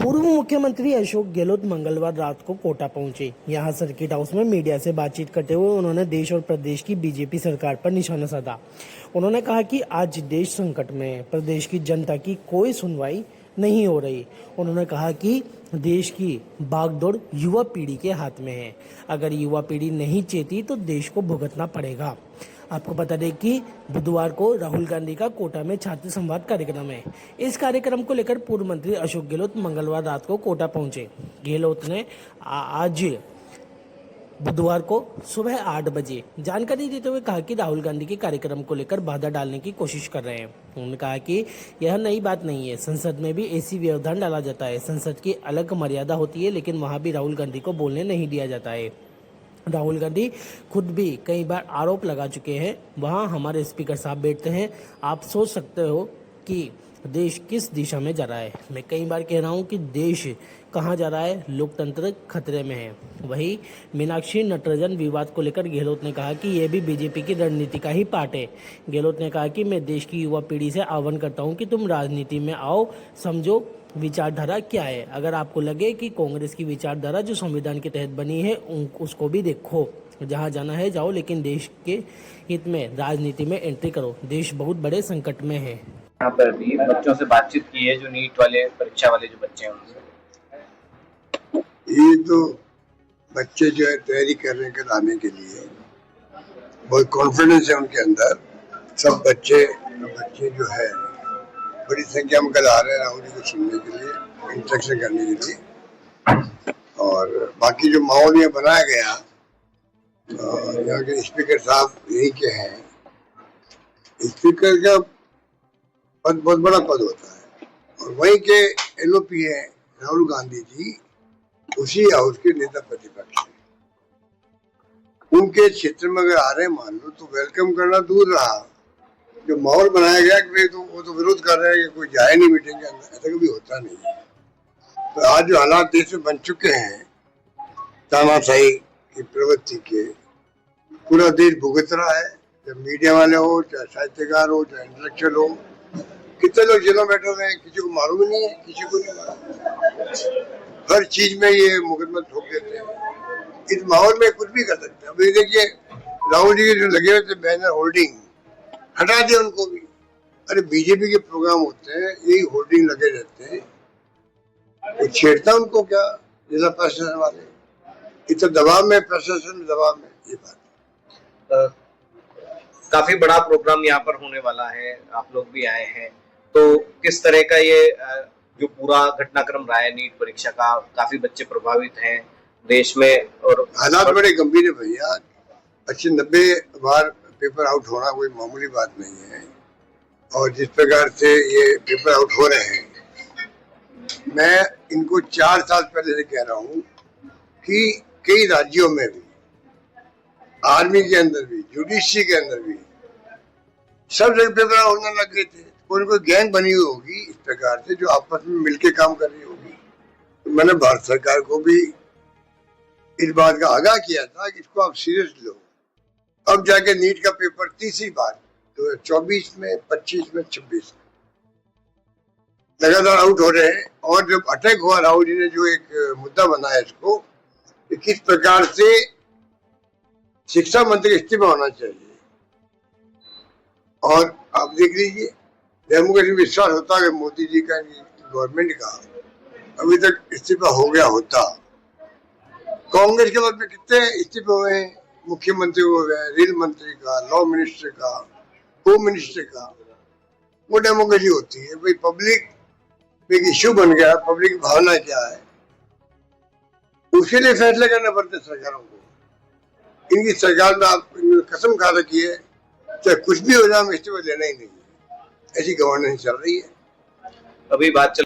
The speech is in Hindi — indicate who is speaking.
Speaker 1: पूर्व मुख्यमंत्री अशोक गहलोत मंगलवार रात को कोटा पहुंचे। यहां सर्किट हाउस में मीडिया से बातचीत करते हुए उन्होंने देश और प्रदेश की बीजेपी सरकार पर निशाना साधा। उन्होंने कहा कि आज देश संकट में है, प्रदेश की जनता की कोई सुनवाई नहीं हो रही। उन्होंने कहा कि देश की बागडोर युवा पीढ़ी के हाथ में है। अगर युवा पीढ़ी नहीं चेती तो देश को भुगतना पड़ेगा। आपको बता दें कि बुधवार को राहुल गांधी का कोटा में छात्र संवाद कार्यक्रम है। इस कार्यक्रम को लेकर पूर्व मंत्री अशोक गहलोत मंगलवार रात को कोटा पहुंचे। गहलोत ने आज बुधवार को सुबह 8 बजे जानकारी देते हुए कहा कि राहुल गांधी के कार्यक्रम को लेकर बाधा डालने की कोशिश कर रहे हैं। उन्होंने कहा कि यह नई बात नहीं है, संसद में भी ऐसी व्यवधान डाला जाता है। संसद की अलग मर्यादा होती है, लेकिन वहां भी राहुल गांधी को बोलने नहीं दिया जाता है। राहुल गांधी खुद भी कई बार आरोप लगा चुके हैं, वहां हमारे स्पीकर साहब बैठते हैं। आप सोच सकते हो कि देश किस दिशा में जा रहा है। मैं कई बार कह रहा हूं कि देश कहां जा रहा है, लोकतंत्र खतरे में है। वहीं मीनाक्षी नटराजन विवाद को लेकर गहलोत ने कहा कि यह भी बीजेपी की रणनीति का ही पार्ट है। गहलोत ने कहा कि मैं देश की युवा पीढ़ी से आह्वान करता हूं कि तुम राजनीति में आओ, समझो विचारधारा क्या है। अगर आपको लगे कि कांग्रेस की विचारधारा जो संविधान के तहत बनी है उसको भी देखो, जहां जाना है जाओ, लेकिन देश के हित में राजनीति में एंट्री करो। देश बहुत बड़े संकट में है।
Speaker 2: यहाँ पर भी बच्चों से बातचीत की है, जो नीट वाले परीक्षा वाले जो बच्चे हैं उनसे।
Speaker 3: ये तो बच्चे जो है तैयारी कर रहे हैं आने के लिए, बहुत कॉन्फिडेंस है उनके अंदर। सब बच्चे जो है बड़ी संख्या में कल आ रहे हैं राहुल जी को सुनने के लिए, इंस्ट्रक्शन करने के लिए। और बाकी जो माहौल ये बनाया गया, यहाँ के स्पीकर साहब यही के हैं। स्पीकर का पद बहुत बड़ा पद होता है, और वहीं के एलओपी है राहुल गांधी जी, उसी हाउस के नेता प्रतिपक्ष है। उनके क्षेत्र में अगर आ रहे हैं मान लो, तो वेलकम करना दूर रहा, जो माहौल बनाया गया कि तो वो तो विरोध कर रहे हैं कि कोई जाए नहीं मीटिंग के अंदर, ऐसा कभी होता नहीं है। तो आज जो हालात देश में बन चुके हैं तानाशाही की प्रवृत्ति के, पूरा देश भुगत रहा है। चाहे मीडिया वाले हो, चाहे साहित्यकार हो, चाहे इंटेलेक्चुअल हो, कितने लोग जेलों में बैठे हुए हैं, किसी को मालूम ही नहीं है, किसी को नहीं मालूम। हर चीज में ये मुकदमा ठोक देते हैं। इस माहौल में कुछ भी कर सकते हैं। अभी देखिए राहुल जी के जो लगे हुए थे बैनर होल्डिंग, हटा दिया उनको भी। अरे बीजेपी के प्रोग्राम होते हैं, यही होल्डिंग लगे रहते हैं, वो छेड़ता उनको क्या जिला प्रशासन वाले। इतना दबाव में, प्रशासन दबाव में, ये बात।
Speaker 2: काफी बड़ा प्रोग्राम यहाँ पर होने वाला है, आप लोग भी आए हैं, तो किस तरह का ये जो पूरा घटनाक्रम रहा है नीट परीक्षा का, काफी बच्चे प्रभावित हैं देश में, और
Speaker 3: हालात बड़े गंभीर है भैया। 80-90 बार पेपर आउट होना कोई मामूली बात नहीं है। और जिस प्रकार से ये पेपर आउट हो रहे हैं, मैं इनको 4 साल पहले से कह रहा हूँ कि कई राज्यों में भी, आर्मी के अंदर भी, जुडिशरी के अंदर भी, सब जगह पेपर होने लग गए थे। कोई कोई गैंग बनी हुई होगी इस प्रकार से, जो आपस में मिलके काम कर रही होगी। तो मैंने भारत सरकार को भी इस बात का आगाह किया था कि इसको आप सीरियस लो। अब जाके नीट का पेपर तीसरी बार 2024 में, 25 में, 26 में लगातार आउट हो रहे हैं। और जब अटैक हुआ, राहुल जी ने जो एक मुद्दा बनाया इसको, कि किस प्रकार से शिक्षा मंत्री इस्तीफा होना चाहिए। और आप देख लीजिए, जम्मू कश्मीर विश्वास होता है मोदी जी का, गवर्नमेंट का, अभी तक इस्तीफा हो गया होता। कांग्रेस के बाद में कितने इस्तीफे हुए हैं, मुख्यमंत्री हो गए, रेल मंत्री का, लॉ मिनिस्टर का, होम मिनिस्टर का। वो डेमोक्रेसी होती है भाई। पब्लिक एक इश्यू बन गया, पब्लिक भावना क्या है, उसके लिए फैसले करने पड़ते सरकारों को। इनकी सरकार में आप कसम खा रखी है, चाहे कुछ भी हो जाए हम इस्तीफा लेना ही नहीं है। ऐसी गवर्नेंस चल रही है।
Speaker 2: अभी बात चल